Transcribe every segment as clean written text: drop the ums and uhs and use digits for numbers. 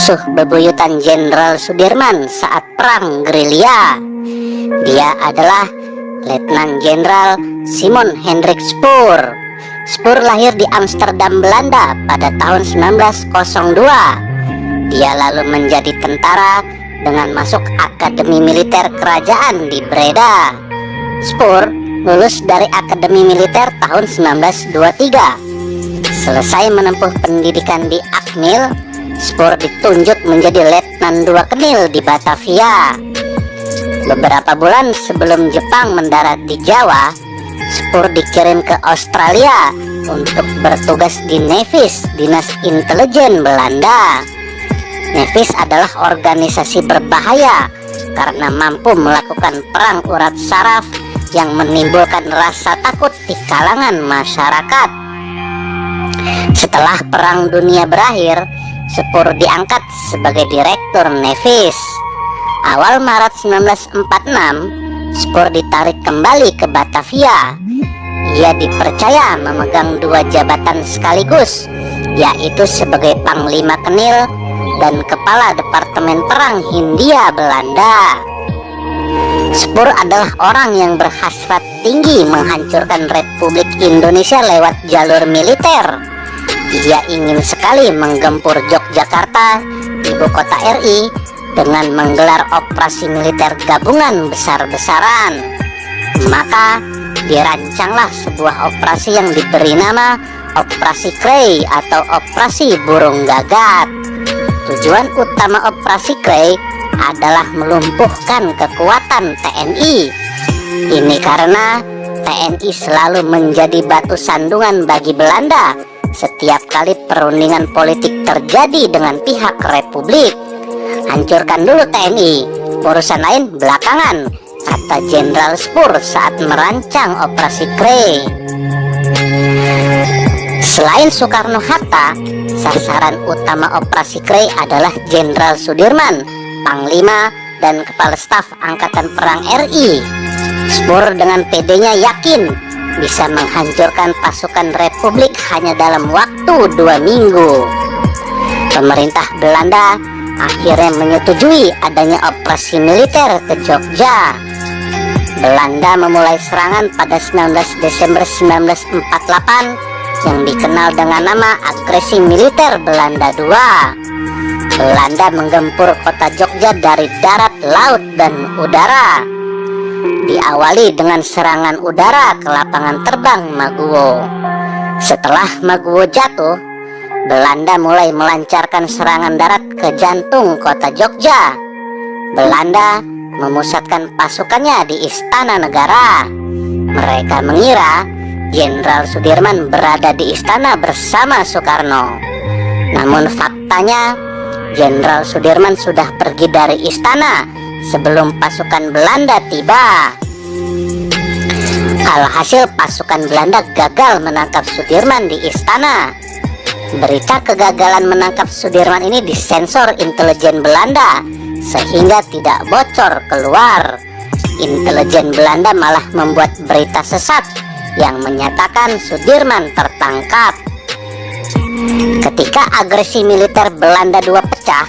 musuh bebuyutan Jenderal Sudirman saat perang gerilya. Dia adalah Letnan Jenderal Simon Hendrik Spoor. Spoor lahir di Amsterdam, Belanda pada tahun 1902. Dia lalu menjadi tentara dengan masuk Akademi Militer Kerajaan di Breda. Spoor lulus dari Akademi Militer tahun 1923. Selesai menempuh pendidikan di Akmil, Spoor ditunjuk menjadi Letnan 2 Kenil di Batavia. Beberapa bulan sebelum Jepang mendarat di Jawa, Spoor dikirim ke Australia untuk bertugas di Nevis, Dinas Intelijen Belanda. Nevis adalah organisasi berbahaya karena mampu melakukan perang urat saraf yang menimbulkan rasa takut di kalangan masyarakat. Setelah Perang Dunia berakhir, Spoor diangkat sebagai Direktur Nevis. Awal Maret 1946, Spoor ditarik kembali ke Batavia. Ia dipercaya memegang 2 jabatan sekaligus, yaitu sebagai Panglima Kenil dan Kepala Departemen Perang Hindia Belanda. Spoor adalah orang yang berhasrat tinggi menghancurkan Republik Indonesia lewat jalur militer. Ia ingin sekali menggempur Yogyakarta, ibu kota RI, dengan menggelar operasi militer gabungan besar-besaran. Maka dirancanglah sebuah operasi yang diberi nama Operasi Krei atau Operasi Burung Gagat. Tujuan utama Operasi Krei adalah melumpuhkan kekuatan TNI. Ini karena TNI selalu menjadi batu sandungan bagi Belanda setiap kali perundingan politik terjadi dengan pihak Republik. Hancurkan dulu TNI, urusan lain belakangan, kata Jenderal Spoor saat merancang Operasi Krei. Selain Soekarno-Hatta, sasaran utama Operasi Krei adalah Jenderal Sudirman, Panglima dan Kepala Staf Angkatan Perang RI. Spoor dengan pedenya yakin bisa menghancurkan pasukan Republik hanya dalam waktu 2 minggu. Pemerintah Belanda akhirnya menyetujui adanya operasi militer ke Jogja. Belanda memulai serangan pada 19 Desember 1948 yang dikenal dengan nama Agresi Militer Belanda II. Belanda menggempur kota Jogja dari darat, laut, dan udara. Diawali dengan serangan udara ke lapangan terbang Maguwo. Setelah Maguwo jatuh, Belanda mulai melancarkan serangan darat ke jantung kota Jogja. Belanda memusatkan pasukannya di Istana Negara. Mereka mengira Jenderal Sudirman berada di istana bersama Soekarno. Namun faktanya, Jenderal Sudirman sudah pergi dari istana sebelum pasukan Belanda tiba. Alhasil pasukan Belanda gagal menangkap Sudirman di istana. Berita kegagalan menangkap Sudirman ini disensor intelijen Belanda sehingga tidak bocor keluar. Intelijen Belanda malah membuat berita sesat yang menyatakan Sudirman tertangkap. Ketika agresi militer Belanda II pecah,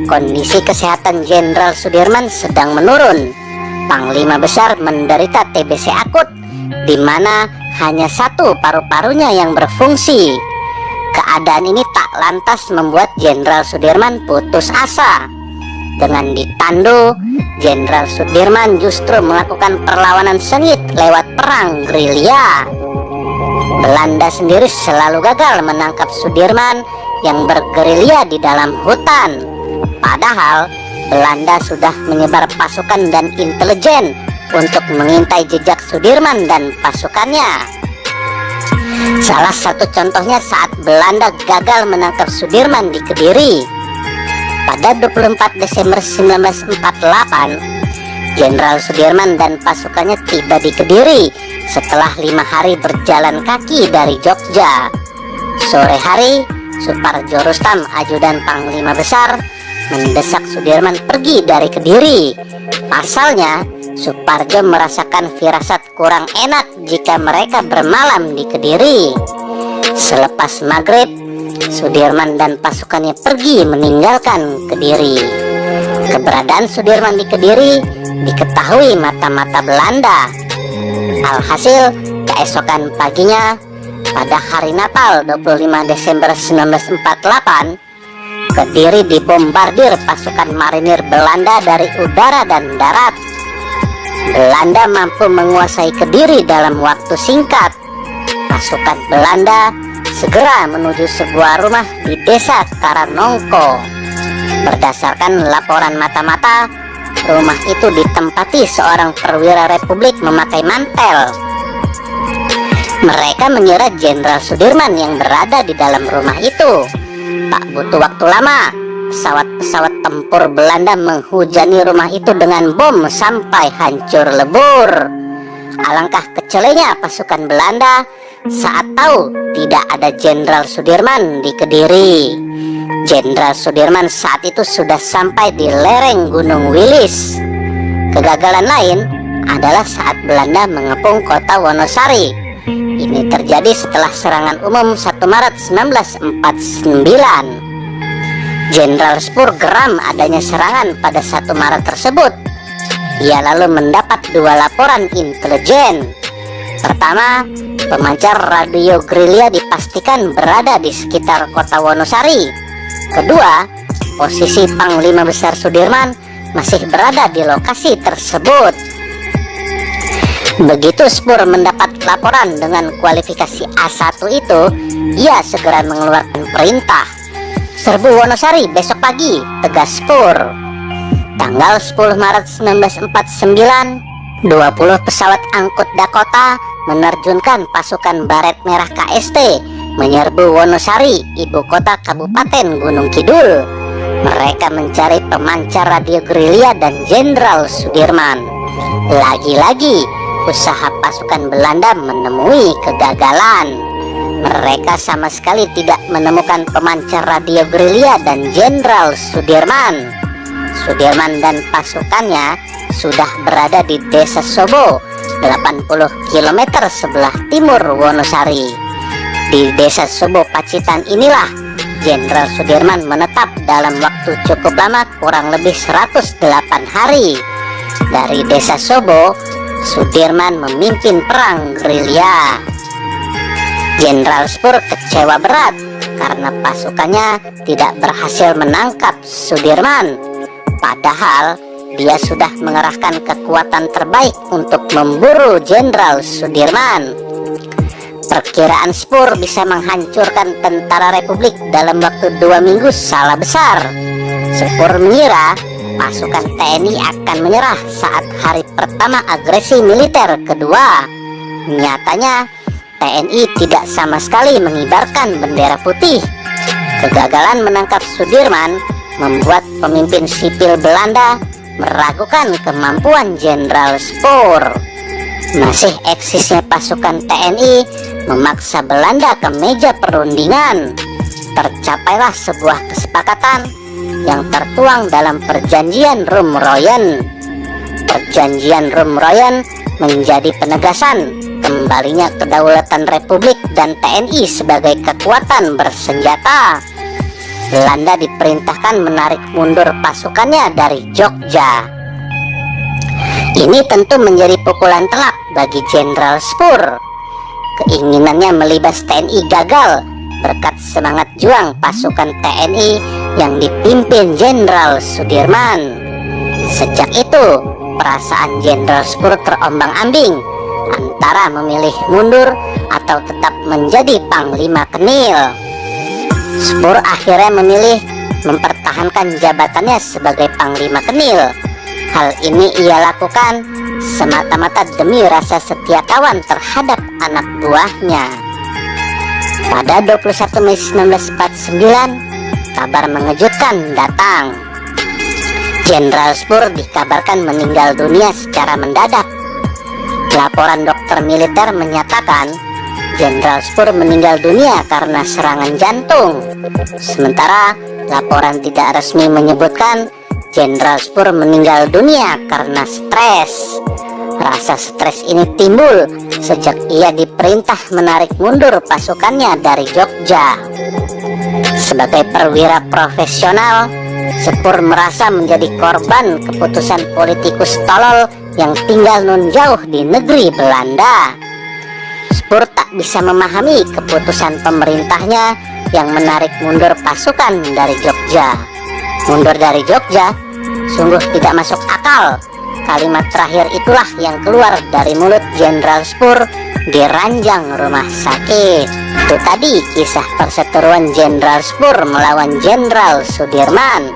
kondisi kesehatan Jenderal Sudirman sedang menurun. Panglima besar menderita TBC akut, di mana hanya 1 paru-parunya yang berfungsi. Keadaan ini tak lantas membuat Jenderal Sudirman putus asa. Dengan ditandu, Jenderal Sudirman justru melakukan perlawanan sengit lewat perang gerilya. Belanda sendiri selalu gagal menangkap Sudirman yang bergerilya di dalam hutan. Padahal Belanda sudah menyebar pasukan dan intelijen untuk mengintai jejak Sudirman dan pasukannya. Salah satu contohnya saat Belanda gagal menangkap Sudirman di Kediri. Pada 24 Desember 1948, Jenderal Sudirman dan pasukannya tiba di Kediri setelah 5 hari berjalan kaki dari Jogja. Sore hari, Suparjo Rustam, ajudan Panglima Besar, mendesak Sudirman pergi dari Kediri. Pasalnya, Suparjo merasakan firasat kurang enak jika mereka bermalam di Kediri. Selepas maghrib, Sudirman dan pasukannya pergi meninggalkan Kediri. Keberadaan Sudirman di Kediri diketahui mata-mata Belanda. Alhasil, keesokan paginya, pada hari Natal 25 Desember 1948, Kediri dibombardir pasukan marinir Belanda dari udara dan darat. Belanda mampu menguasai Kediri dalam waktu singkat. Pasukan Belanda segera menuju sebuah rumah di desa Karanongko. Berdasarkan laporan mata-mata, rumah itu ditempati seorang perwira Republik memakai mantel. Mereka mengira Jenderal Sudirman yang berada di dalam rumah itu. Tak butuh waktu lama, pesawat-pesawat tempur Belanda menghujani rumah itu dengan bom sampai hancur lebur. Alangkah kecelenya pasukan Belanda saat tahu tidak ada Jenderal Sudirman di Kediri. Jenderal Sudirman saat itu sudah sampai di lereng Gunung Wilis. Kegagalan lain adalah saat Belanda mengepung kota Wonosari. Ini terjadi setelah serangan umum 1 Maret 1949. Jenderal Spur geram adanya serangan pada 1 Maret tersebut. Ia lalu mendapat 2 laporan intelijen. Pertama, pemancar radio gerilya dipastikan berada di sekitar kota Wonosari. Kedua, posisi Panglima Besar Sudirman masih berada di lokasi tersebut. Begitu Spur mendapat laporan dengan kualifikasi A1 itu, ia segera mengeluarkan perintah. "Serbu Wonosari besok pagi," tegas Spur. Tanggal 10 Maret 1949, 20 pesawat angkut Dakota menerjunkan pasukan Baret Merah KST menyerbu Wonosari, ibu kota Kabupaten Gunung Kidul. Mereka mencari pemancar radio gerilya dan Jenderal Sudirman. Lagi-lagi usaha pasukan Belanda menemui kegagalan. Mereka sama sekali tidak menemukan pemancar radio gerilya dan Jenderal Sudirman. Sudirman dan pasukannya sudah berada di Desa Sobo, 80 km sebelah timur Wonosari. Di Desa Sobo Pacitan inilah Jenderal Sudirman menetap dalam waktu cukup lama, kurang lebih 108 hari. Dari Desa Sobo, Sudirman memimpin perang gerilya. Jenderal Spur kecewa berat karena pasukannya tidak berhasil menangkap Sudirman. Padahal dia sudah mengerahkan kekuatan terbaik untuk memburu Jenderal Sudirman. Perkiraan Spur bisa menghancurkan tentara Republik dalam waktu 2 minggu salah besar. Spur mengira pasukan TNI akan menyerah saat hari pertama agresi militer kedua. Nyatanya TNI tidak sama sekali mengibarkan bendera putih. Kegagalan menangkap Sudirman membuat pemimpin sipil Belanda meragukan kemampuan Jenderal Spur. Masih eksisnya pasukan TNI memaksa Belanda ke meja perundingan. Tercapailah sebuah kesepakatan yang tertuang dalam Perjanjian Rumroyen. Perjanjian Rumroyen menjadi penegasan kembalinya kedaulatan Republik dan TNI sebagai kekuatan bersenjata. Belanda diperintahkan menarik mundur pasukannya dari Jogja. Ini tentu menjadi pukulan telak bagi Jenderal Spur. Keinginannya melibas TNI gagal berkat semangat juang pasukan TNI yang dipimpin Jenderal Sudirman. Sejak itu, perasaan Jenderal Spur terombang-ambing antara memilih mundur atau tetap menjadi Panglima Kenil. Spur akhirnya memilih mempertahankan jabatannya sebagai Panglima Kenil. Hal ini ia lakukan semata-mata demi rasa setia kawan terhadap anak buahnya. Pada 21 Mei 1949, kabar mengejutkan datang. Jenderal Spur dikabarkan meninggal dunia secara mendadak. Laporan dokter militer menyatakan Jenderal Spur meninggal dunia karena serangan jantung. Sementara laporan tidak resmi menyebutkan Jenderal Spur meninggal dunia karena stres. Rasa stres ini timbul sejak ia diperintah menarik mundur pasukannya dari Jogja. Sebagai perwira profesional, Spur merasa menjadi korban keputusan politikus tolol yang tinggal nun jauh di negeri Belanda. Spur tak bisa memahami keputusan pemerintahnya yang menarik mundur pasukan dari Jogja. Mundur dari Jogja sungguh tidak masuk akal. Kalimat terakhir itulah yang keluar dari mulut Jenderal Spur di ranjang rumah sakit. Itu tadi kisah perseteruan Jenderal Spur melawan Jenderal Sudirman.